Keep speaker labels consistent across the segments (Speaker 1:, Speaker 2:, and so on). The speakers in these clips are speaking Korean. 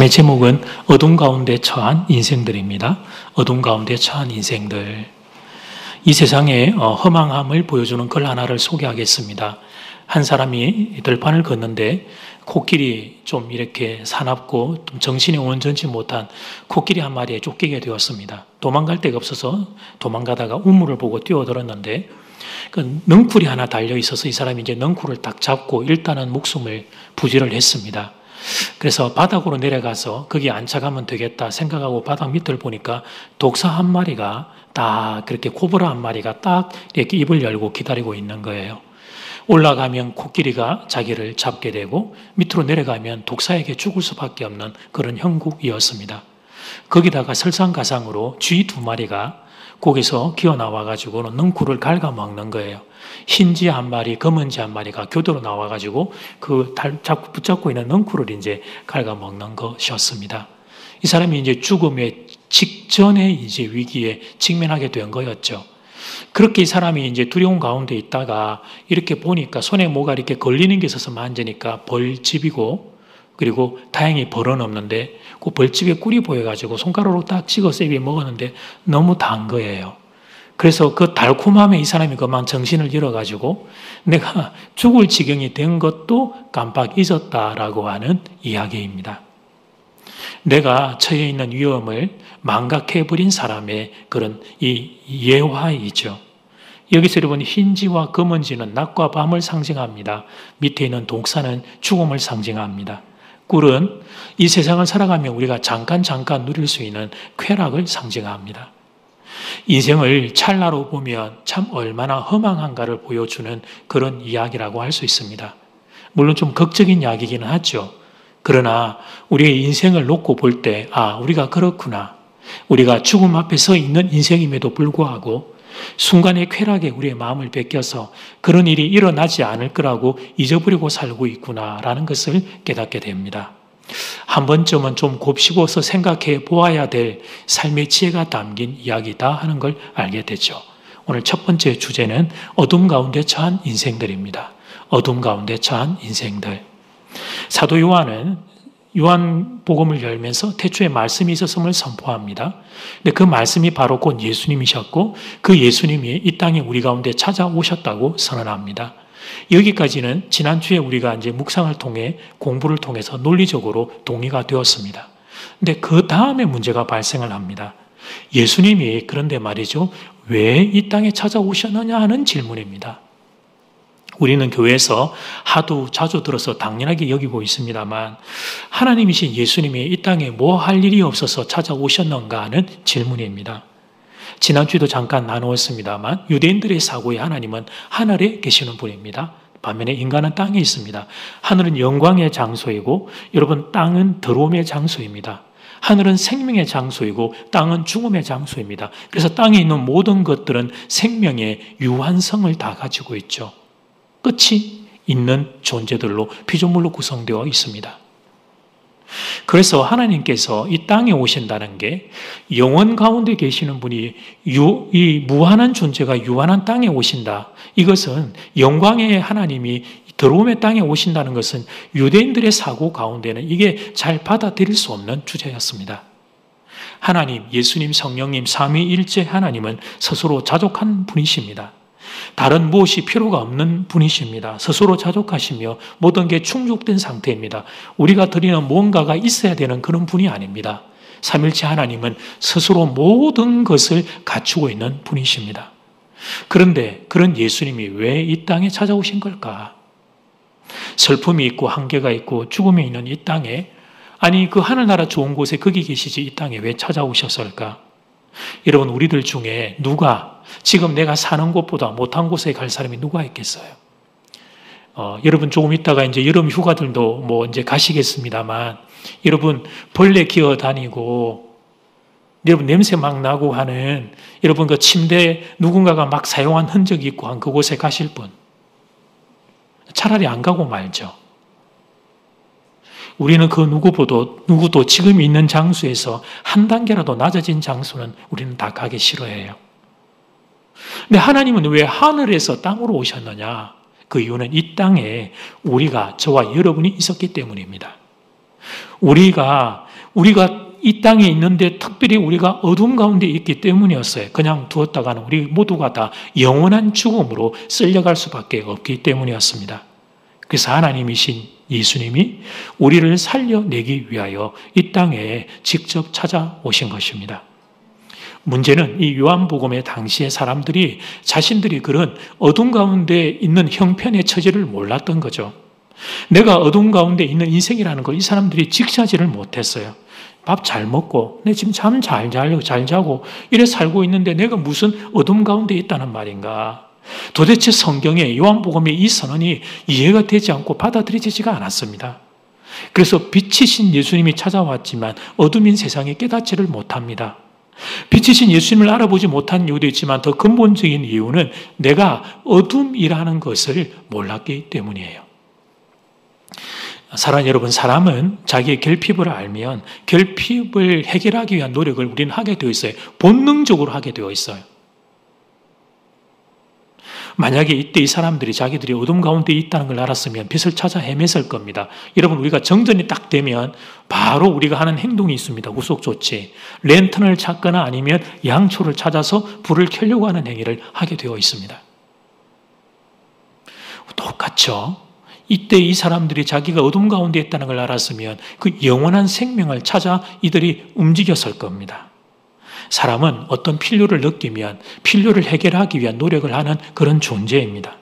Speaker 1: 말씀의 제목은 어둠 가운데 처한 인생들입니다. 어둠 가운데 처한 인생들. 이 세상의 허망함을 보여주는 글 하나를 소개하겠습니다. 한 사람이 들판을 걷는데 코끼리 좀 이렇게 사납고 정신이 온전치 못한 코끼리 한 마리에 쫓기게 되었습니다. 도망갈 데가 없어서 도망가다가 우물을 보고 뛰어들었는데 그 넝쿨이 하나 달려 있어서 이 사람이 이제 넝쿨을 딱 잡고 일단은 목숨을 부지를 했습니다. 그래서 바닥으로 내려가서 거기 안착하면 되겠다 생각하고 바닥 밑을 보니까 독사 한 마리가 딱 그렇게 코브라 한 마리가 딱 이렇게 입을 열고 기다리고 있는 거예요. 올라가면 코끼리가 자기를 잡게 되고 밑으로 내려가면 독사에게 죽을 수밖에 없는 그런 형국이었습니다. 거기다가 설상가상으로 쥐 두 마리가 거기서 기어 나와가지고는 넝쿨을 갉아먹는 거예요. 흰지 한 마리, 검은지 한 마리가 교대로 나와가지고 그 붙잡고 있는 넝쿨을 이제 갉아먹는 것이었습니다. 이 사람이 이제 죽음의 직전에 이제 위기에 직면하게 된 거였죠. 그렇게 이 사람이 이제 두려운 가운데 있다가 이렇게 보니까 손에 뭐가 이렇게 걸리는 게 있어서 만지니까 벌집이고 그리고 다행히 벌은 없는데 그 벌집에 꿀이 보여가지고 손가락으로 딱 찍어서 입에 먹었는데 너무 단 거예요. 그래서 그 달콤함에 이 사람이 그만 정신을 잃어가지고 내가 죽을 지경이 된 것도 깜빡 잊었다라고 하는 이야기입니다. 내가 처해 있는 위험을 망각해버린 사람의 그런 이 예화이죠. 여기서 여러분 흰지와 검은지는 낮과 밤을 상징합니다. 밑에 있는 독사는 죽음을 상징합니다. 꿀은 이 세상을 살아가며 우리가 잠깐 누릴 수 있는 쾌락을 상징합니다. 인생을 찰나로 보면 참 얼마나 허망한가를 보여주는 그런 이야기라고 할 수 있습니다. 물론 좀 극적인 이야기이기는 하죠. 그러나 우리의 인생을 놓고 볼 때 우리가 그렇구나. 우리가 죽음 앞에 서 있는 인생임에도 불구하고 순간의 쾌락에 우리의 마음을 뺏겨서 그런 일이 일어나지 않을 거라고 잊어버리고 살고 있구나라는 것을 깨닫게 됩니다. 한 번쯤은 좀 곱씹어서 생각해 보아야 될 삶의 지혜가 담긴 이야기다 하는 걸 알게 되죠. 오늘 첫 번째 주제는 어둠 가운데 처한 인생들입니다. 어둠 가운데 처한 인생들. 사도 요한은 요한복음을 열면서 태초에 말씀이 있었음을 선포합니다. 근데 그 말씀이 바로 곧 예수님이셨고 그 예수님이 이 땅에 우리 가운데 찾아오셨다고 선언합니다. 여기까지는 지난주에 우리가 이제 묵상을 통해 공부를 통해서 논리적으로 동의가 되었습니다. 근데 그 다음에 문제가 발생을 합니다. 예수님이 그런데 말이죠. 왜 이 땅에 찾아오셨느냐 하는 질문입니다. 우리는 교회에서 하도 자주 들어서 당연하게 여기고 있습니다만 하나님이신 예수님이 이 땅에 뭐 할 일이 없어서 찾아오셨는가 하는 질문입니다. 지난주에도 잠깐 나누었습니다만 유대인들의 사고에 하나님은 하늘에 계시는 분입니다. 반면에 인간은 땅에 있습니다. 하늘은 영광의 장소이고 여러분 땅은 더러움의 장소입니다. 하늘은 생명의 장소이고 땅은 죽음의 장소입니다. 그래서 땅에 있는 모든 것들은 생명의 유한성을 다 가지고 있죠. 끝이 있는 존재들로 피조물로 구성되어 있습니다. 그래서 하나님께서 이 땅에 오신다는 게 영원 가운데 계시는 분이 이 무한한 존재가 유한한 땅에 오신다. 이것은 영광의 하나님이 더러움의 땅에 오신다는 것은 유대인들의 사고 가운데는 이게 잘 받아들일 수 없는 주제였습니다. 하나님, 예수님, 성령님, 삼위일체 하나님은 스스로 자족한 분이십니다. 다른 무엇이 필요가 없는 분이십니다. 스스로 자족하시며 모든 게 충족된 상태입니다. 우리가 드리는 무언가가 있어야 되는 그런 분이 아닙니다. 삼일체 하나님은 스스로 모든 것을 갖추고 있는 분이십니다. 그런데 그런 예수님이 왜 이 땅에 찾아오신 걸까? 슬픔이 있고 한계가 있고 죽음이 있는 이 땅에 아니 그 하늘나라 좋은 곳에 거기 계시지 이 땅에 왜 찾아오셨을까? 여러분 우리들 중에 누가 지금 내가 사는 곳보다 못한 곳에 갈 사람이 누가 있겠어요? 여러분 조금 있다가 이제 여름 휴가들도 뭐 이제 가시겠습니다만 여러분 벌레 기어 다니고 여러분 냄새 막 나고 하는 여러분 그 침대 누군가가 막 사용한 흔적이 있고 한 그곳에 가실 분 차라리 안 가고 말죠. 우리는 그 누구도 지금 있는 장소에서 한 단계라도 낮아진 장소는 우리는 다 가기 싫어해요. 근데 하나님은 왜 하늘에서 땅으로 오셨느냐? 그 이유는 이 땅에 우리가 저와 여러분이 있었기 때문입니다. 우리가 우리가 이 땅에 있는데 특별히 우리가 어둠 가운데 있기 때문이었어요. 그냥 두었다가는 우리 모두가 다 영원한 죽음으로 쓸려갈 수밖에 없기 때문이었습니다. 그래서 하나님이신 예수님이 우리를 살려내기 위하여 이 땅에 직접 찾아오신 것입니다. 문제는 이 요한복음의 당시의 사람들이 자신들이 그런 어둠 가운데 있는 형편의 처지를 몰랐던 거죠. 내가 어둠 가운데 있는 인생이라는 걸 이 사람들이 직시하지를 못했어요. 밥 잘 먹고 내 지금 잠 잘 자고 이래 살고 있는데 내가 무슨 어둠 가운데 있다는 말인가. 도대체 성경에 요한복음의 이 선언이 이해가 되지 않고 받아들여지지가 않았습니다. 그래서 빛이신 예수님이 찾아왔지만 어둠인 세상에 깨닫지를 못합니다. 빛이신 예수님을 알아보지 못한 이유도 있지만 더 근본적인 이유는 내가 어둠이라는 것을 몰랐기 때문이에요. 사랑하는 여러분, 사람은 자기의 결핍을 알면 결핍을 해결하기 위한 노력을 우리는 하게 되어 있어요. 본능적으로 하게 되어 있어요. 만약에 이때 이 사람들이 자기들이 어둠 가운데 있다는 걸 알았으면 빛을 찾아 헤맸을 겁니다. 여러분, 우리가 정전이 딱 되면 바로 우리가 하는 행동이 있습니다. 후속 조치. 랜턴을 찾거나 아니면 양초를 찾아서 불을 켜려고 하는 행위를 하게 되어 있습니다. 똑같죠? 이때 이 사람들이 자기가 어둠 가운데 있다는 걸 알았으면 그 영원한 생명을 찾아 이들이 움직였을 겁니다. 사람은 어떤 필요를 느끼면 필요를 해결하기 위한 노력을 하는 그런 존재입니다.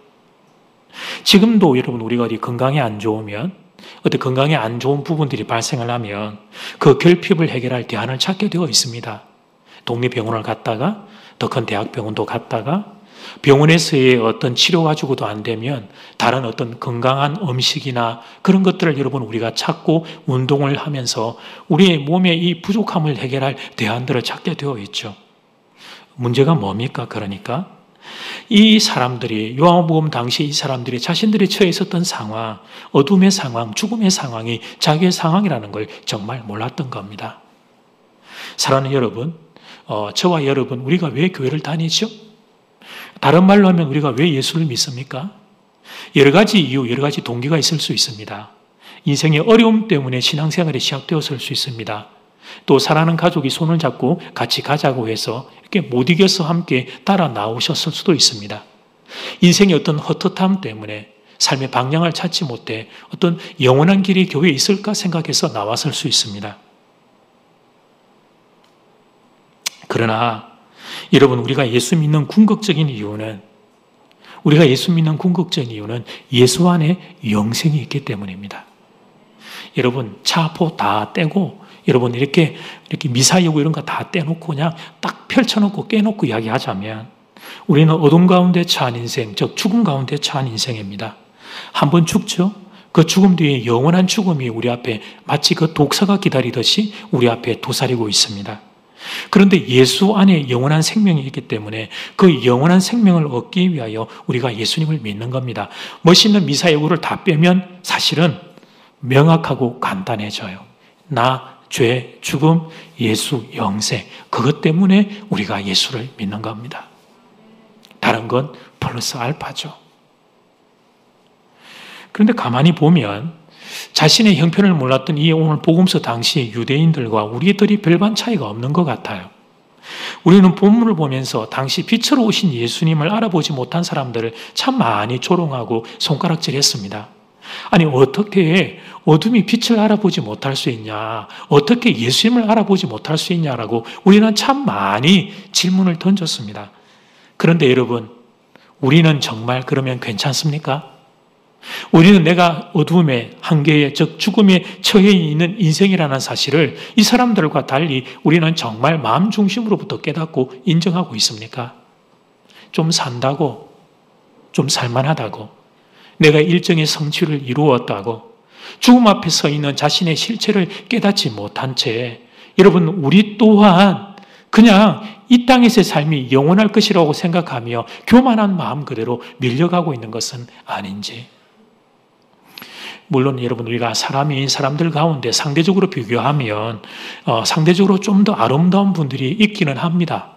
Speaker 1: 지금도 여러분 우리가 어디 건강이 안 좋으면 어떤 건강에 안 좋은 부분들이 발생을 하면 그 결핍을 해결할 대안을 찾게 되어 있습니다. 독립병원을 갔다가 더 큰 대학병원도 갔다가 병원에서의 어떤 치료 가지고도 안 되면 다른 어떤 건강한 음식이나 그런 것들을 여러분 우리가 찾고 운동을 하면서 우리의 몸의 이 부족함을 해결할 대안들을 찾게 되어 있죠. 문제가 뭡니까? 그러니까 이 사람들이 요한복음 당시 이 사람들이 자신들이 처해 있었던 상황, 어둠의 상황, 죽음의 상황이 자기의 상황이라는 걸 정말 몰랐던 겁니다. 사랑하는 여러분, 저와 여러분 우리가 왜 교회를 다니죠? 다른 말로 하면 우리가 왜 예수를 믿습니까? 여러 가지 이유, 여러 가지 동기가 있을 수 있습니다. 인생의 어려움 때문에 신앙생활이 시작되었을 수 있습니다. 또 사랑하는 가족이 손을 잡고 같이 가자고 해서 이렇게 못 이겨서 함께 따라 나오셨을 수도 있습니다. 인생의 어떤 헛헛함 때문에 삶의 방향을 찾지 못해 어떤 영원한 길이 교회에 있을까 생각해서 나왔을 수 있습니다. 그러나 여러분, 우리가 예수 믿는 궁극적인 이유는 예수 안에 영생이 있기 때문입니다. 여러분, 차포 다 떼고 여러분 이렇게 미사여구 이런 거 다 떼놓고 그냥 딱 펼쳐놓고 깨놓고 이야기하자면 우리는 어둠 가운데 처한 인생, 즉 죽음 가운데 처한 인생입니다. 한번 죽죠? 그 죽음 뒤에 영원한 죽음이 우리 앞에 마치 그 독사가 기다리듯이 우리 앞에 도사리고 있습니다. 그런데 예수 안에 영원한 생명이 있기 때문에 그 영원한 생명을 얻기 위하여 우리가 예수님을 믿는 겁니다. 멋있는 미사여구를 다 빼면 사실은 명확하고 간단해져요. 나, 죄, 죽음, 예수, 영생. 그것 때문에 우리가 예수를 믿는 겁니다. 다른 건 플러스 알파죠. 그런데 가만히 보면 자신의 형편을 몰랐던 이 오늘 복음서 당시의 유대인들과 우리들이 별반 차이가 없는 것 같아요. 우리는 본문을 보면서 당시 빛으로 오신 예수님을 알아보지 못한 사람들을 참 많이 조롱하고 손가락질했습니다. 아니 어떻게 어둠이 빛을 알아보지 못할 수 있냐? 어떻게 예수님을 알아보지 못할 수 있냐라고 우리는 참 많이 질문을 던졌습니다. 그런데 여러분, 우리는 정말 그러면 괜찮습니까? 우리는 내가 어둠의 한계에, 즉 죽음에 처해 있는 인생이라는 사실을 이 사람들과 달리 우리는 정말 마음 중심으로부터 깨닫고 인정하고 있습니까? 좀 산다고, 좀 살만하다고, 내가 일정의 성취를 이루었다고, 죽음 앞에 서 있는 자신의 실체를 깨닫지 못한 채 여러분 우리 또한 그냥 이 땅에서의 삶이 영원할 것이라고 생각하며 교만한 마음 그대로 밀려가고 있는 것은 아닌지. 물론 여러분 우리가 사람인 사람들 가운데 상대적으로 비교하면 상대적으로 좀 더 아름다운 분들이 있기는 합니다.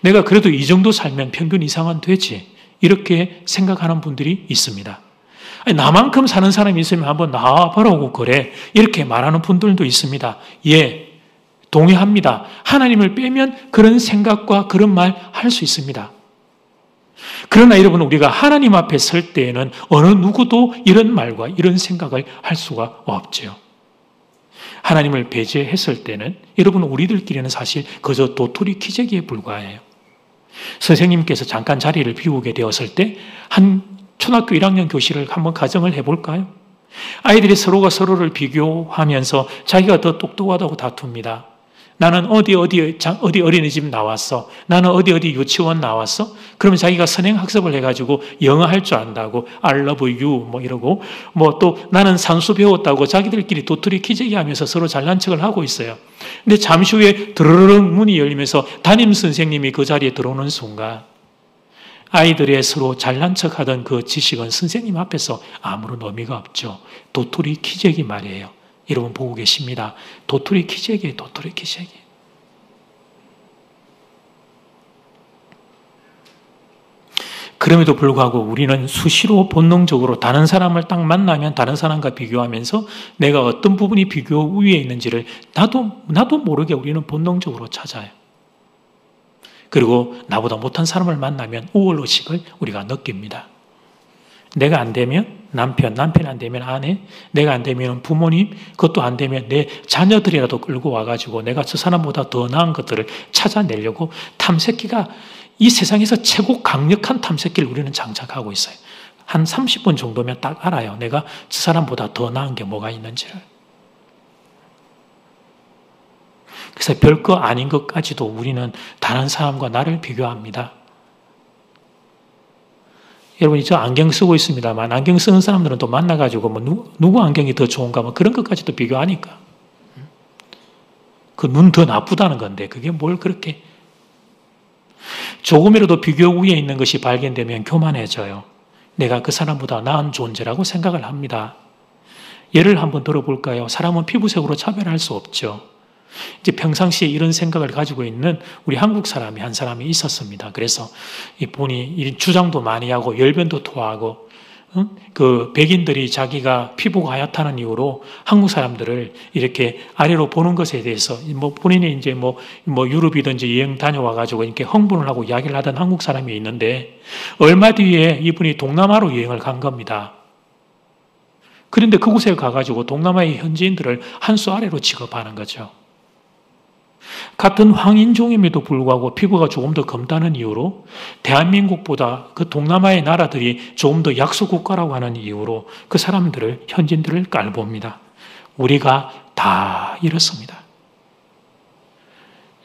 Speaker 1: 내가 그래도 이 정도 살면 평균 이상은 되지 이렇게 생각하는 분들이 있습니다. 아니, 나만큼 사는 사람이 있으면 한번 나와보라고 그래. 이렇게 말하는 분들도 있습니다. 예, 동의합니다. 하나님을 빼면 그런 생각과 그런 말 할 수 있습니다. 그러나 여러분, 우리가 하나님 앞에 설 때에는 어느 누구도 이런 말과 이런 생각을 할 수가 없죠. 하나님을 배제했을 때는 여러분, 우리들끼리는 사실 그저 도토리 키재기에 불과해요. 선생님께서 잠깐 자리를 비우게 되었을 때 한 초등학교 1학년 교실을 한번 가정을 해볼까요? 아이들이 서로가 서로를 비교하면서 자기가 더 똑똑하다고 다툽니다. 나는 어디 어린이집 나왔어. 나는 어디 유치원 나왔어. 그러면 자기가 선행학습을 해가지고 영어 할 줄 안다고 I love you 뭐 이러고, 뭐 또 나는 산수 배웠다고 자기들끼리 도토리 키재기 하면서 서로 잘난 척을 하고 있어요. 근데 잠시 후에 드르륵 문이 열리면서 담임 선생님이 그 자리에 들어오는 순간 아이들의 서로 잘난 척하던 그 지식은 선생님 앞에서 아무런 의미가 없죠. 도토리 키재기 말이에요. 여러분 보고 계십니다. 도토리 키재기, 도토리 키재기. 그럼에도 불구하고 우리는 수시로 본능적으로 다른 사람을 딱 만나면 다른 사람과 비교하면서 내가 어떤 부분이 비교 우위에 있는지를 나도 모르게 우리는 본능적으로 찾아요. 그리고 나보다 못한 사람을 만나면 우월의식을 우리가 느낍니다. 내가 안 되면 남편이 안 되면 아내, 내가 안 되면 부모님, 그것도 안 되면 내 자녀들이라도 끌고 와가지고 내가 저 사람보다 더 나은 것들을 찾아내려고 탐색기가 이 세상에서 최고 강력한 탐색기를 우리는 장착하고 있어요. 한 30분 정도면 딱 알아요. 내가 저 사람보다 더 나은 게 뭐가 있는지를. 그래서 별거 아닌 것까지도 우리는 다른 사람과 나를 비교합니다. 여러분이 저 안경 쓰고 있습니다만 안경 쓰는 사람들은 또 만나가지고 뭐 누구 안경이 더 좋은가 뭐 그런 것까지도 비교하니까. 그 눈 더 나쁘다는 건데 그게 뭘 그렇게. 조금이라도 비교 위에 있는 것이 발견되면 교만해져요. 내가 그 사람보다 나은 존재라고 생각을 합니다. 예를 한번 들어볼까요? 사람은 피부색으로 차별할 수 없죠. 이제 평상시에 이런 생각을 가지고 있는 우리 한국 사람이 한 사람이 있었습니다. 그래서 이분이 주장도 많이 하고 열변도 토하고, 그 백인들이 자기가 피부가 하얗다는 이유로 한국 사람들을 이렇게 아래로 보는 것에 대해서 뭐 본인이 이제 뭐 유럽이든지 여행 다녀와가지고 이렇게 흥분을 하고 이야기를 하던 한국 사람이 있는데 얼마 뒤에 이분이 동남아로 여행을 간 겁니다. 그런데 그곳에 가가지고 동남아의 현지인들을 한 수 아래로 취급하는 거죠. 같은 황인종임에도 불구하고 피부가 조금 더 검다는 이유로 대한민국보다 그 동남아의 나라들이 조금 더 약소국가라고 하는 이유로 그 사람들을, 현지인들을 깔봅니다. 우리가 다 이렇습니다.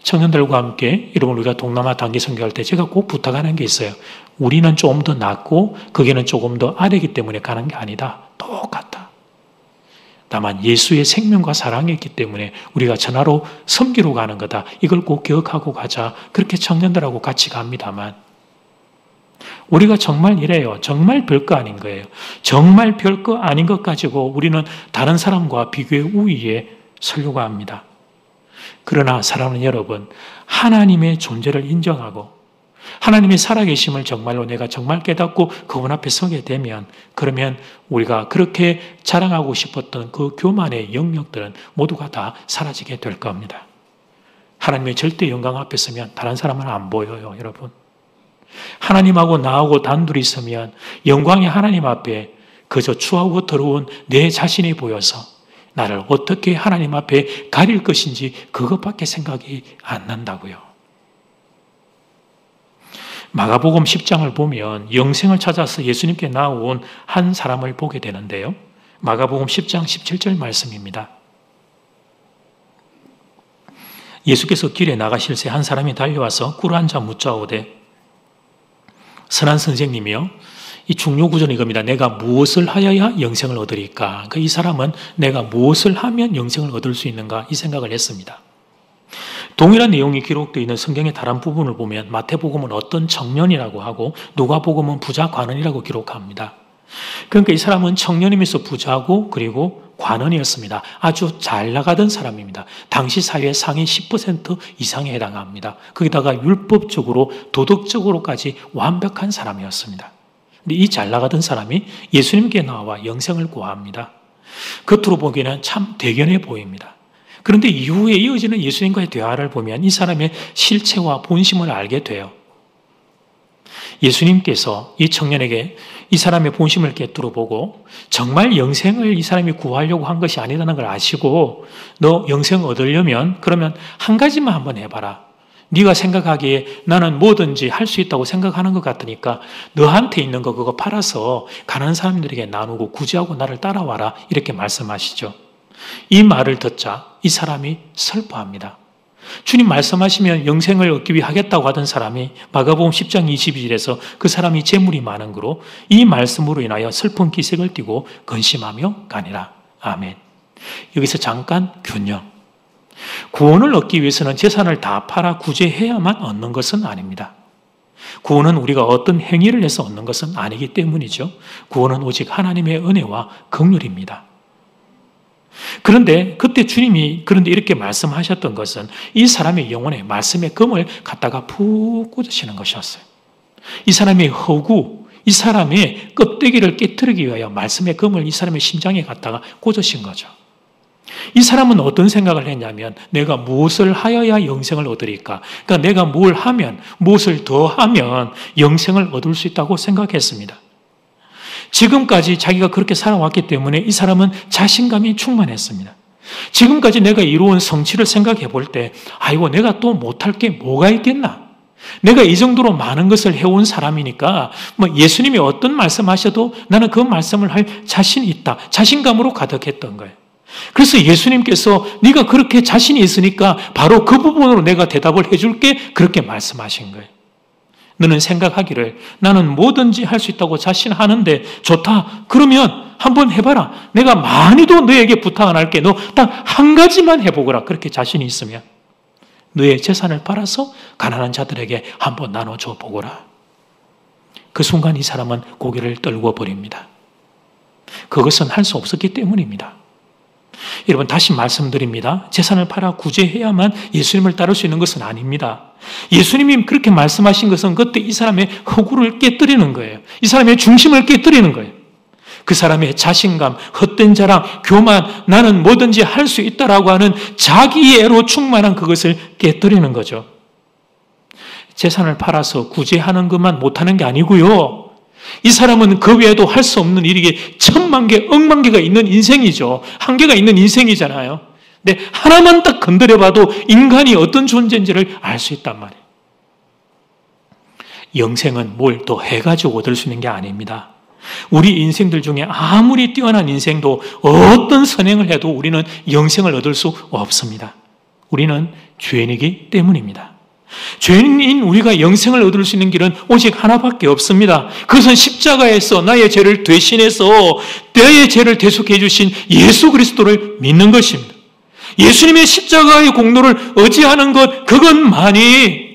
Speaker 1: 청년들과 함께 여러분 우리가 동남아 단기 선교할 때 제가 꼭 부탁하는 게 있어요. 우리는 좀 더 낫고 거기는 조금 더 아래이기 때문에 가는 게 아니다. 똑같다. 다만 예수의 생명과 사랑이 있기 때문에 우리가 전하로 섬기러 가는 거다. 이걸 꼭 기억하고 가자. 그렇게 청년들하고 같이 갑니다만 우리가 정말 이래요. 정말 별거 아닌 거예요. 정말 별거 아닌 것 가지고 우리는 다른 사람과 비교의 우위에 서려고 합니다. 그러나 사랑하는 여러분, 하나님의 존재를 인정하고 하나님의 살아계심을 정말로 내가 정말 깨닫고 그분 앞에 서게 되면 그러면 우리가 그렇게 자랑하고 싶었던 그 교만의 영역들은 모두가 다 사라지게 될 겁니다. 하나님의 절대 영광 앞에 서면 다른 사람은 안 보여요, 여러분. 하나님하고 나하고 단둘이 서면 영광의 하나님 앞에 그저 추하고 더러운 내 자신이 보여서 나를 어떻게 하나님 앞에 가릴 것인지 그것밖에 생각이 안 난다고요. 마가복음 10장을 보면 영생을 찾아서 예수님께 나온 한 사람을 보게 되는데요. 마가복음 10장 17절 말씀입니다. 예수께서 길에 나가실새 한 사람이 달려와서 꿇어 앉아 묻자오되 선한 선생님이요, 이 중요 구절은 이겁니다. 내가 무엇을 하여야 영생을 얻으리까? 그러니까 이 사람은 내가 무엇을 하면 영생을 얻을 수 있는가? 이 생각을 했습니다. 동일한 내용이 기록되어 있는 성경의 다른 부분을 보면 마태복음은 어떤 청년이라고 하고 누가복음은 부자 관원이라고 기록합니다. 그러니까 이 사람은 청년이면서 부자고 그리고 관원이었습니다. 아주 잘 나가던 사람입니다. 당시 사회의 상위 10% 이상에 해당합니다. 거기다가 율법적으로 도덕적으로까지 완벽한 사람이었습니다. 근데 이 잘 나가던 사람이 예수님께 나와 영생을 구합니다. 겉으로 보기에는 참 대견해 보입니다. 그런데 이후에 이어지는 예수님과의 대화를 보면 이 사람의 실체와 본심을 알게 돼요. 예수님께서 이 청년에게 이 사람의 본심을 꿰뚫어 보고 정말 영생을 이 사람이 구하려고 한 것이 아니라는 걸 아시고 너 영생 얻으려면 그러면 한 가지만 한번 해봐라. 네가 생각하기에 나는 뭐든지 할 수 있다고 생각하는 것 같으니까 너한테 있는 거 그거 팔아서 가난한 사람들에게 나누고 구제하고 나를 따라와라 이렇게 말씀하시죠. 이 말을 듣자 이 사람이 슬퍼합니다. 주님 말씀하시면 영생을 얻기 위해 하겠다고 하던 사람이 마가복음 10장 22절에서 그 사람이 재물이 많은 거로 이 말씀으로 인하여 슬픈 기색을 띠고 근심하며 가니라. 아멘. 여기서 잠깐 균형. 구원을 얻기 위해서는 재산을 다 팔아 구제해야만 얻는 것은 아닙니다. 구원은 우리가 어떤 행위를 해서 얻는 것은 아니기 때문이죠. 구원은 오직 하나님의 은혜와 긍휼입니다. 그런데 그때 주님이 이렇게 말씀하셨던 것은 이 사람의 영혼에 말씀의 금을 갖다가 푹 꽂으시는 것이었어요. 이 사람의 허구, 이 사람의 껍데기를 깨트리기 위하여 말씀의 금을 이 사람의 심장에 갖다가 꽂으신 거죠. 이 사람은 어떤 생각을 했냐면 내가 무엇을 하여야 영생을 얻으리까? 그러니까 내가 뭘 하면, 무엇을 더 하면 영생을 얻을 수 있다고 생각했습니다. 지금까지 자기가 그렇게 살아왔기 때문에 이 사람은 자신감이 충만했습니다. 지금까지 내가 이루어온 성취를 생각해 볼 때 아이고 내가 또 못할 게 뭐가 있겠나? 내가 이 정도로 많은 것을 해온 사람이니까 예수님이 어떤 말씀하셔도 나는 그 말씀을 할 자신이 있다. 자신감으로 가득했던 거예요. 그래서 예수님께서 네가 그렇게 자신이 있으니까 바로 그 부분으로 내가 대답을 해줄게 그렇게 말씀하신 거예요. 너는 생각하기를 나는 뭐든지 할 수 있다고 자신하는데 좋다. 그러면 한번 해봐라. 내가 많이도 너에게 부탁 안 할게. 너 딱 한 가지만 해보거라. 그렇게 자신이 있으면 너의 재산을 팔아서 가난한 자들에게 한번 나눠줘 보거라. 그 순간 이 사람은 고개를 떨고 버립니다. 그것은 할 수 없었기 때문입니다. 여러분 다시 말씀드립니다. 재산을 팔아 구제해야만 예수님을 따를 수 있는 것은 아닙니다. 예수님이 그렇게 말씀하신 것은 그때 이 사람의 허구를 깨뜨리는 거예요. 이 사람의 중심을 깨뜨리는 거예요. 그 사람의 자신감, 헛된 자랑, 교만, 나는 뭐든지 할 수 있다라고 하는 자기애로 충만한 그것을 깨뜨리는 거죠. 재산을 팔아서 구제하는 것만 못하는 게 아니고요. 이 사람은 그 외에도 할 수 없는 일이 1000만 개, 억만 개가 있는 인생이죠. 한계가 있는 인생이잖아요. 근데 하나만 딱 건드려봐도 인간이 어떤 존재인지를 알 수 있단 말이에요. 영생은 뭘 또 해가지고 얻을 수 있는 게 아닙니다. 우리 인생들 중에 아무리 뛰어난 인생도 어떤 선행을 해도 우리는 영생을 얻을 수 없습니다. 우리는 죄인이기 때문입니다. 죄인인 우리가 영생을 얻을 수 있는 길은 오직 하나밖에 없습니다. 그것은 십자가에서 나의 죄를 대신해서 나의 죄를 대속해 주신 예수 그리스도를 믿는 것입니다. 예수님의 십자가의 공로를 의지하는 것, 그것만이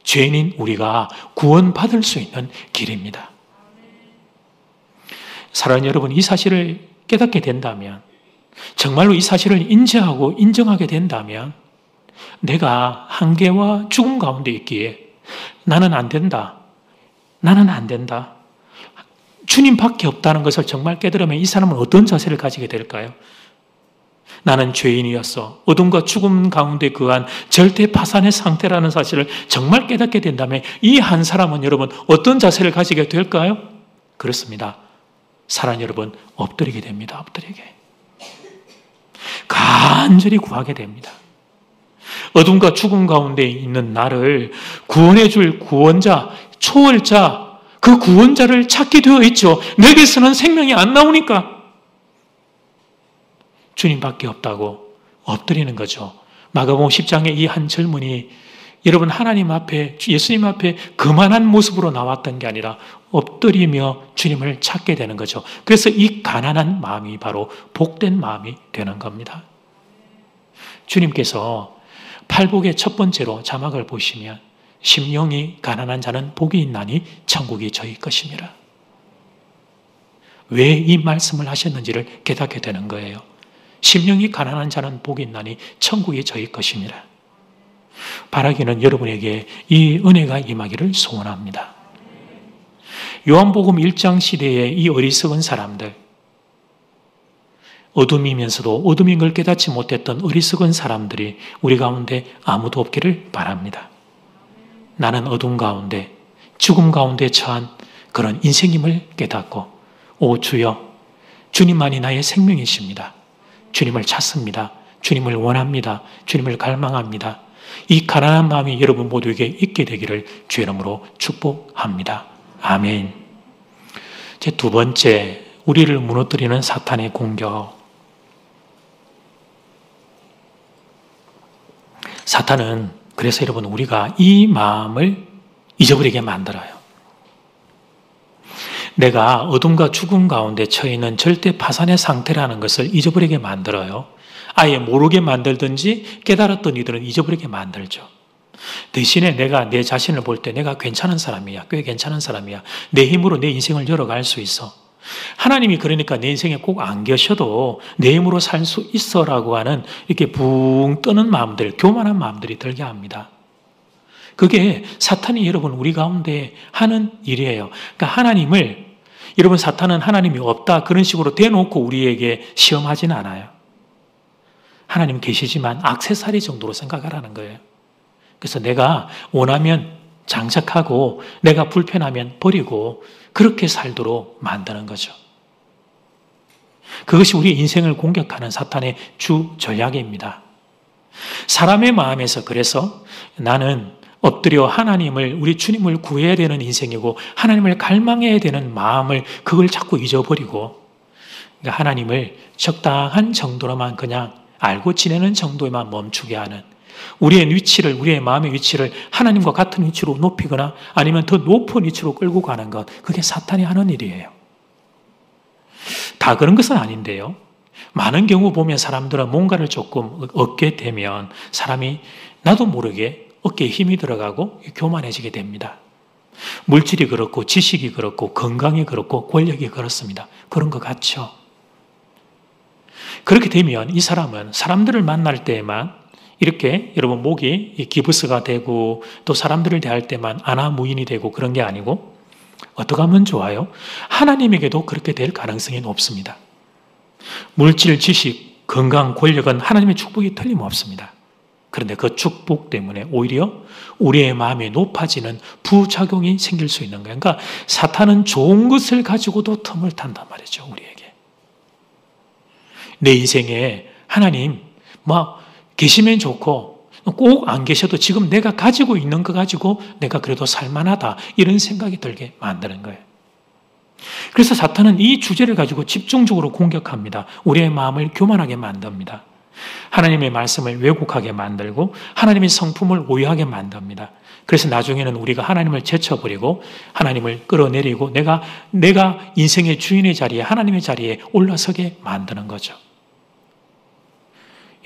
Speaker 1: 죄인인 우리가 구원받을 수 있는 길입니다. 사랑하는 여러분, 이 사실을 깨닫게 된다면, 정말로 이 사실을 인지하고 인정하게 된다면 내가 한계와 죽음 가운데 있기에 나는 안 된다. 나는 안 된다. 주님밖에 없다는 것을 정말 깨달으면 이 사람은 어떤 자세를 가지게 될까요? 나는 죄인이었어. 어둠과 죽음 가운데 그한 절대 파산의 상태라는 사실을 정말 깨닫게 된다면 이 한 사람은 여러분 어떤 자세를 가지게 될까요? 그렇습니다. 사랑하는 여러분, 엎드리게 됩니다. 엎드리게. 간절히 구하게 됩니다. 어둠과 죽음 가운데 있는 나를 구원해 줄 구원자, 초월자, 그 구원자를 찾게 되어 있죠. 내게서는 생명이 안 나오니까. 주님밖에 없다고 엎드리는 거죠. 마가복음 10장에 이 한 젊은이 여러분 하나님 앞에, 예수님 앞에 그만한 모습으로 나왔던 게 아니라 엎드리며 주님을 찾게 되는 거죠. 그래서 이 가난한 마음이 바로 복된 마음이 되는 겁니다. 주님께서 팔복의 첫 번째로 자막을 보시면 심령이 가난한 자는 복이 있나니 천국이 저희 것입니다. 왜 이 말씀을 하셨는지를 깨닫게 되는 거예요. 심령이 가난한 자는 복이 있나니 천국이 저희 것입니다. 바라기는 여러분에게 이 은혜가 임하기를 소원합니다. 요한복음 1장 시대의 이 어리석은 사람들, 어둠이면서도 어둠인 걸 깨닫지 못했던 어리석은 사람들이 우리 가운데 아무도 없기를 바랍니다. 나는 어둠 가운데, 죽음 가운데 처한 그런 인생임을 깨닫고, 오 주여, 주님만이 나의 생명이십니다. 주님을 찾습니다. 주님을 원합니다. 주님을 갈망합니다. 이 가난한 마음이 여러분 모두에게 있게 되기를 주의 이름으로 축복합니다. 아멘. 제 두 번째, 우리를 무너뜨리는 사탄의 공격. 사탄은 그래서 여러분 우리가 이 마음을 잊어버리게 만들어요. 내가 어둠과 죽음 가운데 처해 있는 절대 파산의 상태라는 것을 잊어버리게 만들어요. 아예 모르게 만들든지 깨달았던 이들은 잊어버리게 만들죠. 대신에 내가 내 자신을 볼 때 내가 괜찮은 사람이야. 꽤 괜찮은 사람이야. 내 힘으로 내 인생을 열어갈 수 있어. 하나님이 그러니까 내 인생에 꼭 안 계셔도 내 힘으로 살 수 있어라고 하는 이렇게 붕 뜨는 마음들, 교만한 마음들이 들게 합니다. 그게 사탄이 여러분 우리 가운데 하는 일이에요. 그러니까 하나님을, 여러분 사탄은 하나님이 없다 그런 식으로 대놓고 우리에게 시험하지는 않아요. 하나님 계시지만 액세서리 정도로 생각하라는 거예요. 그래서 내가 원하면 장착하고 내가 불편하면 버리고 그렇게 살도록 만드는 거죠. 그것이 우리 인생을 공격하는 사탄의 주 전략입니다. 사람의 마음에서 그래서 나는 엎드려 하나님을, 우리 주님을 구해야 되는 인생이고 하나님을 갈망해야 되는 마음을 그걸 자꾸 잊어버리고 그러니까 하나님을 적당한 정도로만 그냥 알고 지내는 정도에만 멈추게 하는 우리의 위치를, 우리의 마음의 위치를 하나님과 같은 위치로 높이거나 아니면 더 높은 위치로 끌고 가는 것, 그게 사탄이 하는 일이에요. 다 그런 것은 아닌데요. 많은 경우 보면 사람들은 뭔가를 조금 얻게 되면 사람이 나도 모르게 어깨에 힘이 들어가고 교만해지게 됩니다. 물질이 그렇고 지식이 그렇고 건강이 그렇고 권력이 그렇습니다. 그런 것 같죠. 그렇게 되면 이 사람은 사람들을 만날 때에만 이렇게 여러분 목이 기부스가 되고 또 사람들을 대할 때만 안하무인이 되고 그런 게 아니고 어떻게 하면 좋아요? 하나님에게도 그렇게 될 가능성이 높습니다. 물질, 지식, 건강, 권력은 하나님의 축복이 틀림없습니다. 그런데 그 축복 때문에 오히려 우리의 마음이 높아지는 부작용이 생길 수 있는 거예요. 그러니까 사탄은 좋은 것을 가지고도 틈을 탄단 말이죠. 우리에게. 내 인생에 하나님 계시면 좋고 꼭 안 계셔도 지금 내가 가지고 있는 거 가지고 내가 그래도 살만하다 이런 생각이 들게 만드는 거예요. 그래서 사탄은 이 주제를 가지고 집중적으로 공격합니다. 우리의 마음을 교만하게 만듭니다. 하나님의 말씀을 왜곡하게 만들고 하나님의 성품을 오해하게 만듭니다. 그래서 나중에는 우리가 하나님을 제쳐버리고 하나님을 끌어내리고 내가 인생의 주인의 자리에 하나님의 자리에 올라서게 만드는 거죠.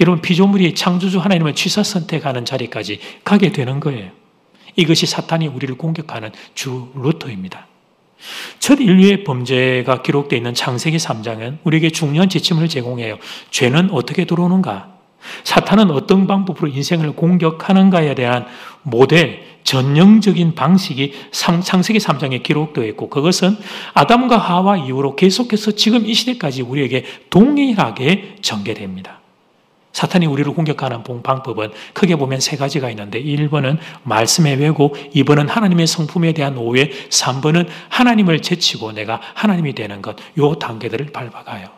Speaker 1: 여러분 피조물이 창조주 하나님을 취사 선택하는 자리까지 가게 되는 거예요. 이것이 사탄이 우리를 공격하는 주 루트입니다. 첫 인류의 범죄가 기록되어 있는 창세기 3장은 우리에게 중요한 지침을 제공해요. 죄는 어떻게 들어오는가? 사탄은 어떤 방법으로 인생을 공격하는가에 대한 모델, 전형적인 방식이 창세기 3장에 기록되어 있고 그것은 아담과 하와 이후로 계속해서 지금 이 시대까지 우리에게 동일하게 전개됩니다. 사탄이 우리를 공격하는 방법은 크게 보면 세 가지가 있는데 1번은 말씀의 왜곡, 2번은 하나님의 성품에 대한 오해, 3번은 하나님을 제치고 내가 하나님이 되는 것, 이 단계들을 밟아가요.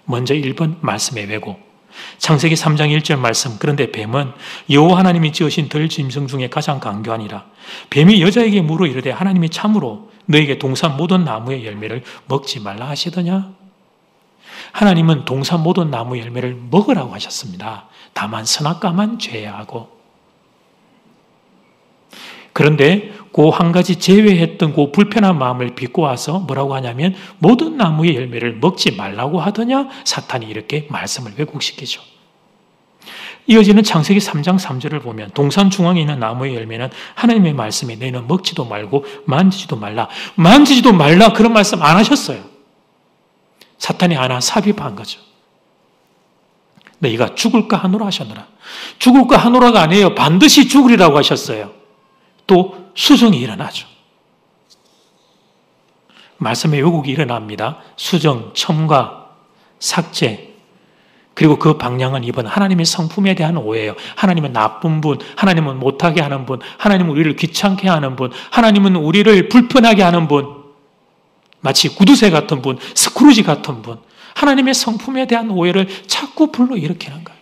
Speaker 1: 먼저 1번 말씀의 왜곡. 창세기 3장 1절 말씀. 그런데 뱀은 여호와 하나님이 지으신 들 짐승 중에 가장 강교하니라. 뱀이 여자에게 물어 이르되 하나님이 참으로 너에게 동산 모든 나무의 열매를 먹지 말라 하시더냐? 하나님은 동산 모든 나무 열매를 먹으라고 하셨습니다. 다만 선악과만 제외하고. 그런데 그 한 가지 제외했던 그 불편한 마음을 비꼬아서 뭐라고 하냐면 모든 나무의 열매를 먹지 말라고 하더냐? 사탄이 이렇게 말씀을 왜곡시키죠. 이어지는 창세기 3장 3절을 보면 동산 중앙에 있는 나무의 열매는 하나님의 말씀에 너희는 먹지도 말고 만지지도 말라. 만지지도 말라 그런 말씀 안 하셨어요. 사탄이 하나 삽입한 거죠. 너희가 죽을까 하노라 하셨노라. 죽을까 하노라가 아니에요. 반드시 죽으리라고 하셨어요. 또 수정이 일어나죠. 말씀의 왜곡이 일어납니다. 수정, 첨가, 삭제, 그리고 그 방향은 이번 하나님의 성품에 대한 오해예요. 하나님은 나쁜 분, 하나님은 못하게 하는 분, 하나님은 우리를 귀찮게 하는 분, 하나님은 우리를 불편하게 하는 분, 마치 구두쇠 같은 분, 스크루지 같은 분, 하나님의 성품에 대한 오해를 자꾸 불러일으키는 거예요.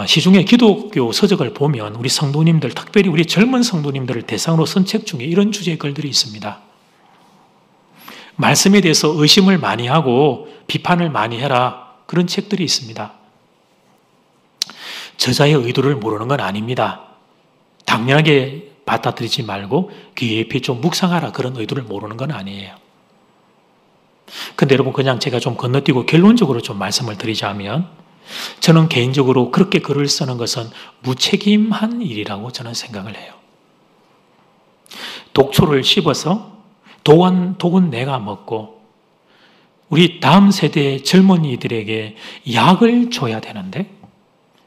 Speaker 1: 시중에 기독교 서적을 보면 우리 성도님들, 특별히 우리 젊은 성도님들을 대상으로 쓴 책 중에 이런 주제의 글들이 있습니다. 말씀에 대해서 의심을 많이 하고 비판을 많이 해라, 그런 책들이 있습니다. 저자의 의도를 모르는 건 아닙니다. 당연하게 받아들이지 말고 귀에 입히 좀 묵상하라, 그런 의도를 모르는 건 아니에요. 근데 여러분, 그냥 제가 좀 건너뛰고 결론적으로 좀 말씀을 드리자면, 저는 개인적으로 그렇게 글을 쓰는 것은 무책임한 일이라고 저는 생각을 해요. 독초를 씹어서 독은 내가 먹고 우리 다음 세대의 젊은이들에게 약을 줘야 되는데,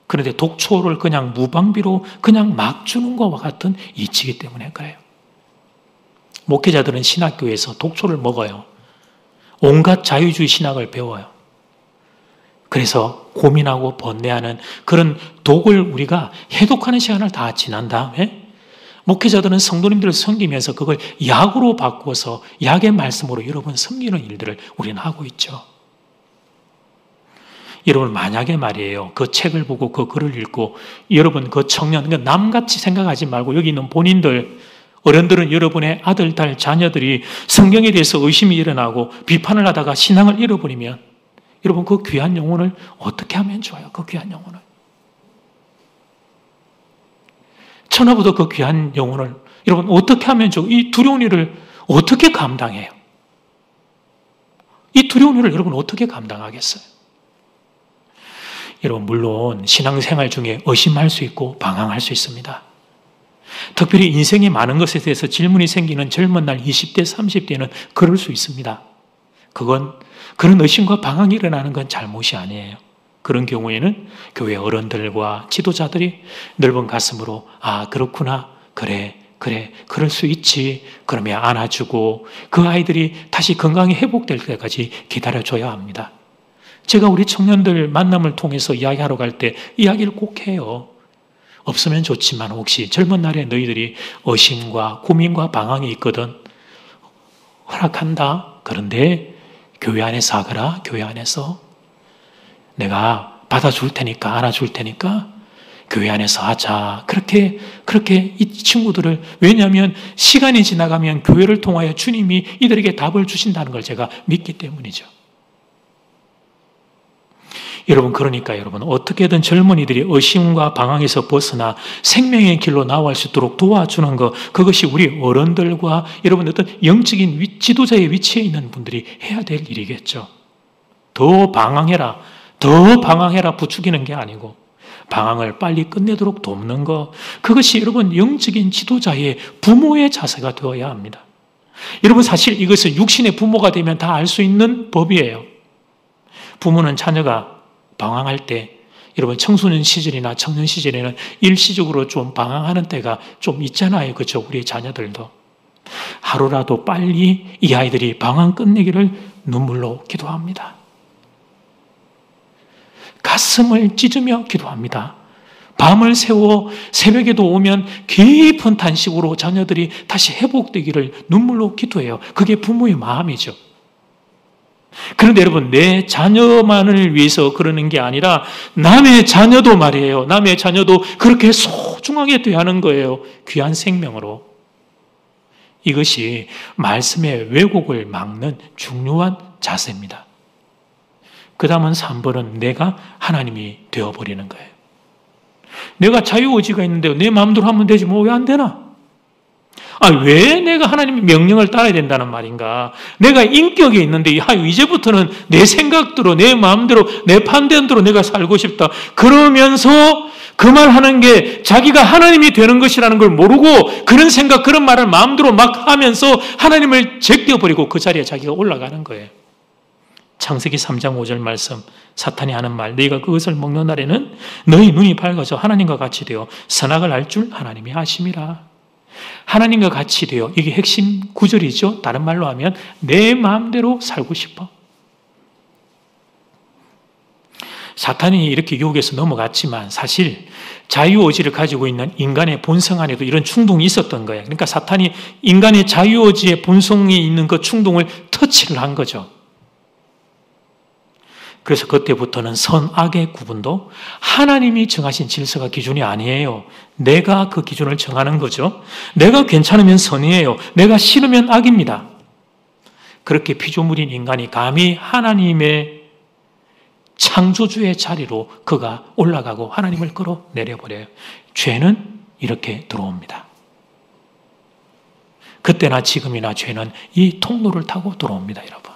Speaker 1: 그런데 독초를 그냥 무방비로 그냥 막 주는 것과 같은 이치이기 때문에 그래요. 목회자들은 신학교에서 독초를 먹어요. 온갖 자유주의 신학을 배워요. 그래서 고민하고 번뇌하는 그런 독을 우리가 해독하는 시간을 다 지난 다음에 목회자들은 성도님들을 섬기면서 그걸 약으로 바꾸어서 약의 말씀으로 여러분 섬기는 일들을 우리는 하고 있죠. 여러분, 만약에 말이에요, 그 책을 보고 그 글을 읽고 여러분 그 청년, 그러니까 남같이 생각하지 말고 여기 있는 본인들, 어른들은 여러분의 아들, 딸, 자녀들이 성경에 대해서 의심이 일어나고 비판을 하다가 신앙을 잃어버리면 여러분 그 귀한 영혼을 어떻게 하면 좋아요? 그 귀한 영혼을. 천하보다 그 귀한 영혼을 여러분 어떻게 하면 좋아요? 이 두려운 일을 어떻게 감당해요? 이 두려운 일을 여러분 어떻게 감당하겠어요? 여러분, 물론 신앙생활 중에 의심할 수 있고 방황할 수 있습니다. 특별히 인생의 많은 것에 대해서 질문이 생기는 젊은 날 20대, 30대는 그럴 수 있습니다. 그런 의심과 방황이 일어나는 건 잘못이 아니에요. 그런 경우에는 교회 어른들과 지도자들이 넓은 가슴으로 그렇구나, 그래, 그럴 수 있지, 그러면 안아주고 그 아이들이 다시 건강이 회복될 때까지 기다려줘야 합니다. 제가 우리 청년들 만남을 통해서 이야기하러 갈 때 이야기를 꼭 해요. 없으면 좋지만 혹시 젊은 날에 너희들이 의심과 고민과 방황이 있거든, 허락한다. 그런데 교회 안에서 하거라. 교회 안에서 내가 받아줄 테니까, 안아줄 테니까 교회 안에서 하자. 그렇게 이 친구들을, 왜냐하면 시간이 지나가면 교회를 통하여 주님이 이들에게 답을 주신다는 걸 제가 믿기 때문이죠. 그러니까 여러분, 어떻게든 젊은이들이 의심과 방황에서 벗어나 생명의 길로 나아갈 수 있도록 도와주는 것, 그것이 우리 어른들과 여러분 어떤 영적인 지도자의 위치에 있는 분들이 해야 될 일이겠죠. 더 방황해라 부추기는 게 아니고 방황을 빨리 끝내도록 돕는 것, 그것이 여러분 영적인 지도자의 부모의 자세가 되어야 합니다. 여러분, 사실 이것은 육신의 부모가 되면 다 알 수 있는 법이에요. 부모는 자녀가 방황할 때, 여러분 청소년 시절이나 청년 시절에는 일시적으로 좀 방황하는 때가 좀 있잖아요. 그렇죠? 우리 자녀들도. 하루라도 빨리 이 아이들이 방황 끝내기를 눈물로 기도합니다. 가슴을 찢으며 기도합니다. 밤을 새워 새벽에도 오면 깊은 탄식으로 자녀들이 다시 회복되기를 눈물로 기도해요. 그게 부모의 마음이죠. 그런데 여러분, 내 자녀만을 위해서 그러는 게 아니라 남의 자녀도 말이에요. 남의 자녀도 그렇게 소중하게 대하는 거예요. 귀한 생명으로. 이것이 말씀의 왜곡을 막는 중요한 자세입니다. 그 다음은 3번은 내가 하나님이 되어버리는 거예요. 내가 자유의지가 있는데 내 마음대로 하면 되지 뭐 왜 안 되나? 왜 내가 하나님의 명령을 따라야 된다는 말인가? 내가 인격이 있는데 이제부터는 내 생각대로, 내 마음대로, 내 판단대로 내가 살고 싶다. 그러면서 그 말하는 게 자기가 하나님이 되는 것이라는 걸 모르고 그런 생각, 그런 말을 마음대로 막 하면서 하나님을 제껴버리고 그 자리에 자기가 올라가는 거예요. 창세기 3장 5절 말씀, 사탄이 하는 말, 너희가 그것을 먹는 날에는 너희 눈이 밝아져 하나님과 같이 되어 선악을 알 줄 하나님이 아심이라. 하나님과 같이 되어, 이게 핵심 구절이죠. 다른 말로 하면 내 마음대로 살고 싶어. 사탄이 이렇게 유혹해서 넘어갔지만 사실 자유의지를 가지고 있는 인간의 본성 안에도 이런 충동이 있었던 거예요. 그러니까 사탄이 인간의 자유의지의 본성에 있는 그 충동을 터치를 한 거죠. 그래서 그때부터는 선악의 구분도 하나님이 정하신 질서가 기준이 아니에요. 내가 그 기준을 정하는 거죠. 내가 괜찮으면 선이에요. 내가 싫으면 악입니다. 그렇게 피조물인 인간이 감히 하나님의 창조주의 자리로 그가 올라가고 하나님을 끌어내려버려요. 죄는 이렇게 들어옵니다. 그때나 지금이나 죄는 이 통로를 타고 들어옵니다, 여러분.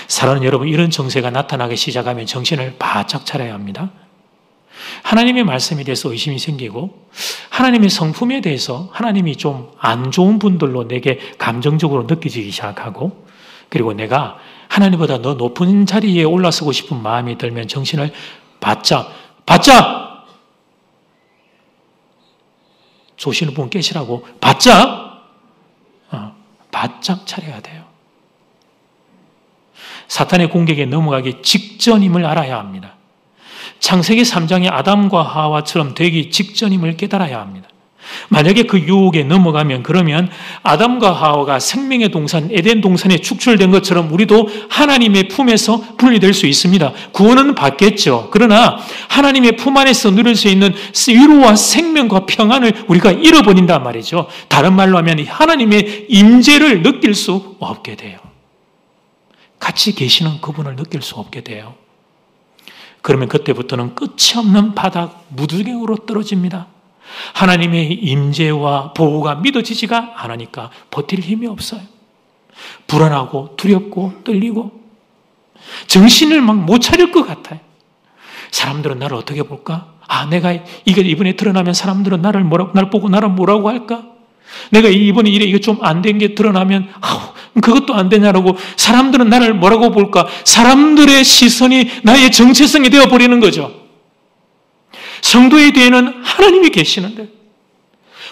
Speaker 1: 사랑하는 여러분, 이런 정세가 나타나기 시작하면 정신을 바짝 차려야 합니다. 하나님의 말씀에 대해서 의심이 생기고 하나님의 성품에 대해서 하나님이 좀 안 좋은 분들로 내게 감정적으로 느껴지기 시작하고, 그리고 내가 하나님보다 더 높은 자리에 올라서고 싶은 마음이 들면 정신을 바짝 조시는 분 깨시라고 바짝 차려야 돼요. 사탄의 공격에 넘어가기 직전임을 알아야 합니다. 창세기 3장의 아담과 하와처럼 되기 직전임을 깨달아야 합니다. 만약에 그 유혹에 넘어가면 그러면 아담과 하와가 생명의 동산, 에덴 동산에 축출된 것처럼 우리도 하나님의 품에서 분리될 수 있습니다. 구원은 받겠죠. 그러나 하나님의 품 안에서 누릴 수 있는 위로와 생명과 평안을 우리가 잃어버린단 말이죠. 다른 말로 하면 하나님의 임재를 느낄 수 없게 돼요. 같이 계시는 그분을 느낄 수 없게 돼요. 그러면 그때부터는 끝이 없는 바닥 무두경으로 떨어집니다. 하나님의 임재와 보호가 믿어지지가 않으니까 버틸 힘이 없어요. 불안하고 두렵고 떨리고 정신을 막 못 차릴 것 같아요. 사람들은 나를 어떻게 볼까? 내가 이게 이번에 드러나면 사람들은 날 보고 나를 뭐라고 할까? 내가 이번에 이게 좀 안 된 게 드러나면 그것도 안 되냐라고 사람들은 나를 뭐라고 볼까? 사람들의 시선이 나의 정체성이 되어버리는 거죠. 성도의 뒤에는 하나님이 계시는데,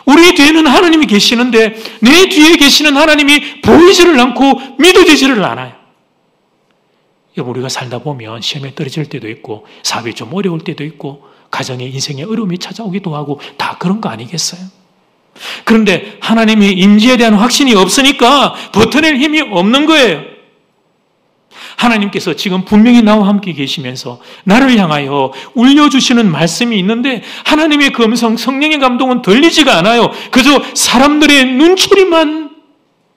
Speaker 1: 우리 뒤에는 하나님이 계시는데 내 뒤에 계시는 하나님이 보이지를 않고 믿어지지를 않아요. 우리가 살다 보면 시험에 떨어질 때도 있고 사업이 좀 어려울 때도 있고 가정에 인생에 어려움이 찾아오기도 하고 다 그런 거 아니겠어요? 그런데 하나님의 임재에 대한 확신이 없으니까 버텨낼 힘이 없는 거예요. 하나님께서 지금 분명히 나와 함께 계시면서 나를 향하여 울려주시는 말씀이 있는데 하나님의 그 음성, 성령의 감동은 들리지가 않아요. 그저 사람들의 눈초리만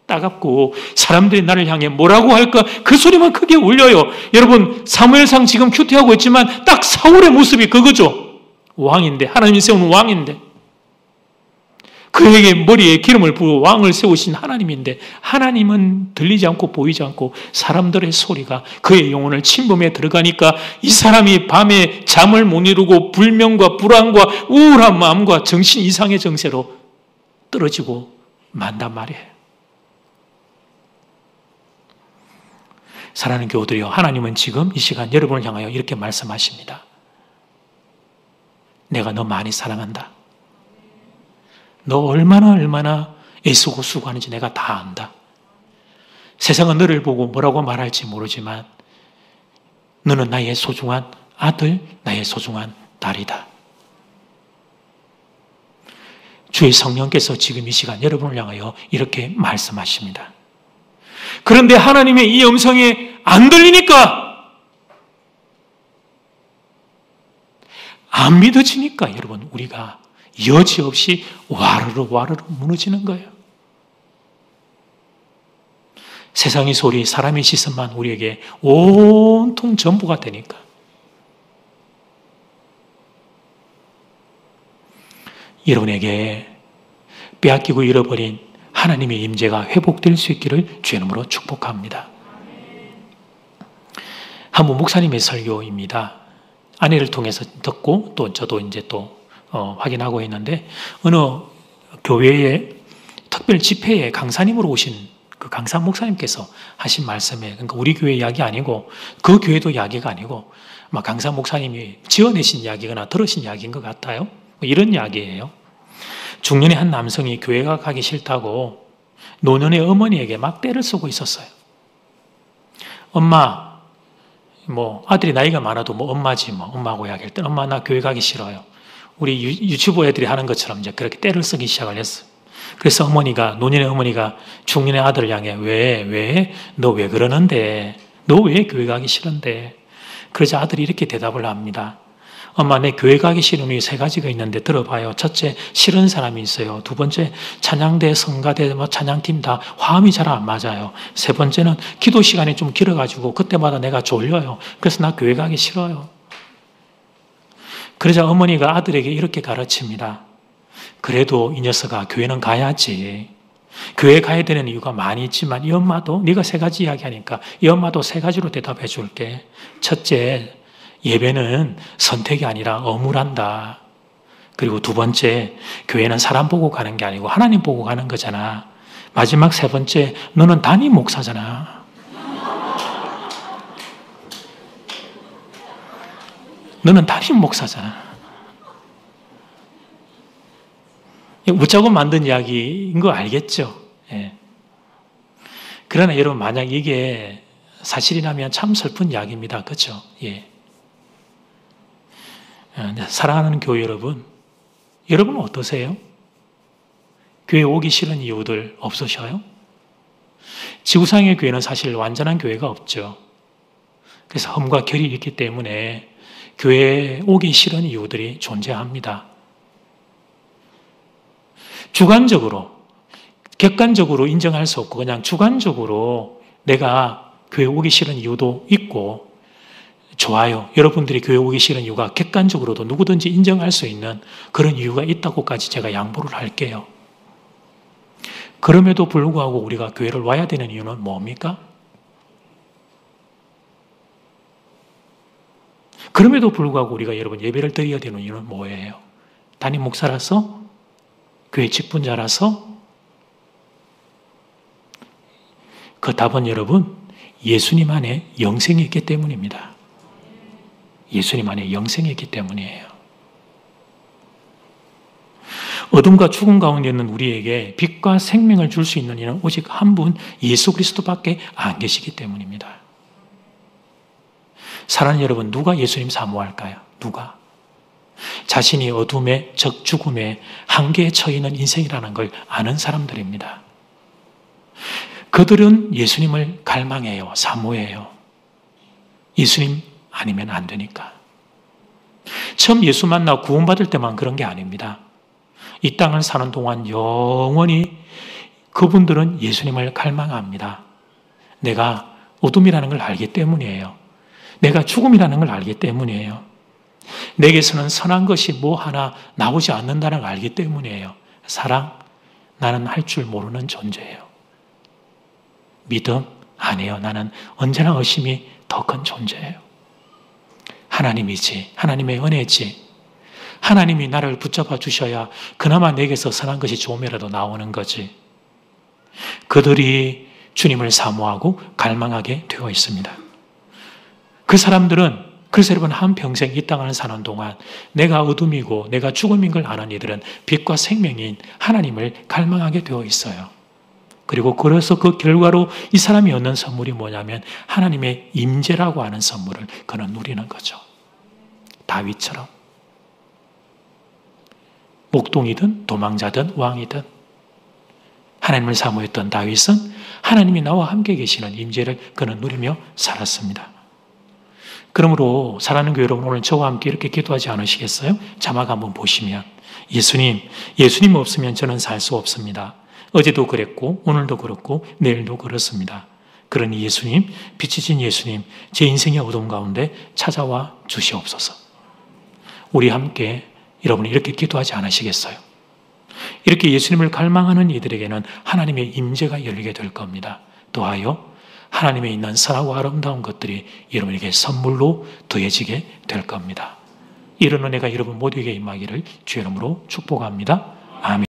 Speaker 1: 따갑고 사람들이 나를 향해 뭐라고 할까 그 소리만 크게 울려요. 여러분, 사무엘상 지금 큐티하고 있지만 딱 사울의 모습이 그거죠. 왕인데, 하나님이 세운 왕인데, 그에게 머리에 기름을 부어 왕을 세우신 하나님인데 하나님은 들리지 않고 보이지 않고 사람들의 소리가 그의 영혼을 침범해 들어가니까 이 사람이 밤에 잠을 못 이루고 불명과 불안과 우울한 마음과 정신 이상의 정세로 떨어지고 만단 말이에요. 사랑하는 교우들이여, 하나님은 지금 이 시간 여러분을 향하여 이렇게 말씀하십니다. 내가 너 많이 사랑한다. 너 얼마나 애쓰고 수고하는지 내가 다 안다. 세상은 너를 보고 뭐라고 말할지 모르지만 너는 나의 소중한 아들, 나의 소중한 딸이다. 주의 성령께서 지금 이 시간 여러분을 향하여 이렇게 말씀하십니다. 그런데 하나님의 이 음성이 안 들리니까, 안 믿어지니까 여러분, 우리가 여지없이 와르르 무너지는 거예요. 세상의 소리, 사람의 시선만 우리에게 온통 전부가 되니까. 여러분에게 빼앗기고 잃어버린 하나님의 임재가 회복될 수 있기를 주의 이름으로 축복합니다. 한 분 목사님의 설교입니다. 아내를 통해서 듣고 또 저도 이제 또 확인하고 있는데, 어느 교회의 특별 집회에 강사님으로 오신 그 강사 목사님께서 하신 말씀에, 그러니까 우리 교회 이야기 아니고 그 교회도 이야기가 아니고 막 강사 목사님이 지어내신 이야기거나 들으신 이야기인 것 같아요. 이런 이야기예요. 중년의 한 남성이 교회가 가기 싫다고 노년의 어머니에게 막 떼를 쓰고 있었어요. 엄마, 아들이 나이가 많아도 엄마지 엄마하고 이야기할 때 엄마 나 교회 가기 싫어요. 우리 유치부 애들이 하는 것처럼 이제 그렇게 떼를 쓰기 시작을 했어요. 그래서 노년의 어머니가 중년의 아들을 향해 너 왜 그러는데? 너 왜 교회 가기 싫은데? 그러자 아들이 이렇게 대답을 합니다. 엄마, 내 교회 가기 싫은 이유 세 가지가 있는데 들어봐요. 첫째, 싫은 사람이 있어요. 두 번째, 찬양대, 성가대, 찬양팀 다 화음이 잘 안 맞아요. 세 번째는 기도 시간이 좀 길어가지고 그때마다 내가 졸려요. 그래서 나 교회 가기 싫어요. 그러자 어머니가 아들에게 이렇게 가르칩니다. 그래도 이 녀석아, 교회는 가야지. 교회 가야 되는 이유가 많이 있지만 이 엄마도 네가 세 가지 이야기하니까 이 엄마도 세 가지로 대답해 줄게. 첫째, 예배는 선택이 아니라 의무란다. 그리고 두 번째, 교회는 사람 보고 가는 게 아니고 하나님 보고 가는 거잖아. 마지막 세 번째, 너는 담임 목사잖아. 너는 담임 목사잖아. 웃자고 만든 이야기인 거 알겠죠? 예. 그러나 여러분, 만약 이게 사실이라면 참 슬픈 이야기입니다. 그렇죠? 예. 사랑하는 교회 여러분, 여러분은 어떠세요? 교회 오기 싫은 이유들 없으셔요? 지구상의 교회는 사실 완전한 교회가 없죠. 그래서 험과 결이 있기 때문에 교회에 오기 싫은 이유들이 존재합니다. 주관적으로, 객관적으로 인정할 수 없고 그냥 주관적으로 내가 교회 오기 싫은 이유도 있고, 좋아요. 여러분들이 교회 오기 싫은 이유가 객관적으로도 누구든지 인정할 수 있는 그런 이유가 있다고까지 제가 양보를 할게요. 그럼에도 불구하고 우리가 교회를 와야 되는 이유는 뭡니까? 그럼에도 불구하고 우리가 여러분 예배를 드려야 되는 이유는 뭐예요? 담임 목사라서? 교회 직분자라서? 그 답은 여러분, 예수님 안에 영생이 있기 때문입니다. 예수님 안에 영생이 있기 때문이에요. 어둠과 죽음 가운데 있는 우리에게 빛과 생명을 줄 수 있는 이는 오직 한 분, 예수 그리스도밖에 안 계시기 때문입니다. 사랑하는 여러분, 누가 예수님 사모할까요? 누가? 자신이 어둠의 적 죽음의 한계에 처해 있는 인생이라는 걸 아는 사람들입니다. 그들은 예수님을 갈망해요. 사모해요. 예수님 아니면 안 되니까. 처음 예수 만나 구원받을 때만 그런 게 아닙니다. 이 땅을 사는 동안 영원히 그분들은 예수님을 갈망합니다. 내가 어둠이라는 걸 알기 때문이에요. 내가 죽음이라는 걸 알기 때문이에요. 내게서는 선한 것이 뭐 하나 나오지 않는다는 걸 알기 때문이에요. 사랑, 나는 할 줄 모르는 존재예요. 믿음, 아니에요. 나는 언제나 의심이 더 큰 존재예요. 하나님이지, 하나님의 은혜지. 하나님이 나를 붙잡아 주셔야 그나마 내게서 선한 것이 조금이라도 나오는 거지. 그들이 주님을 사모하고 갈망하게 되어 있습니다. 그 사람들은, 그래서 여러분, 한평생 이 땅을 사는 동안 내가 어둠이고 내가 죽음인 걸 아는 이들은 빛과 생명인 하나님을 갈망하게 되어 있어요. 그리고 그래서 그 결과로 이 사람이 얻는 선물이 뭐냐면 하나님의 임재라고 하는 선물을 그는 누리는 거죠. 다윗처럼. 목동이든 도망자든 왕이든 하나님을 사모했던 다윗은 하나님이 나와 함께 계시는 임재를 그는 누리며 살았습니다. 그러므로 사랑하는 교회 여러분, 오늘 저와 함께 이렇게 기도하지 않으시겠어요? 자막 한번 보시면, 예수님 없으면 저는 살 수 없습니다. 어제도 그랬고 오늘도 그렇고 내일도 그렇습니다. 그러니 예수님, 빛이신 예수님, 제 인생의 어둠 가운데 찾아와 주시옵소서. 우리 함께 여러분이 이렇게 기도하지 않으시겠어요? 이렇게 예수님을 갈망하는 이들에게는 하나님의 임재가 열리게 될 겁니다. 또하여 하나님에 있는 선하고 아름다운 것들이 여러분에게 선물로 더해지게 될 겁니다. 이런 은혜가 여러분 모두에게 임하기를 주의 이름으로 축복합니다. 아멘.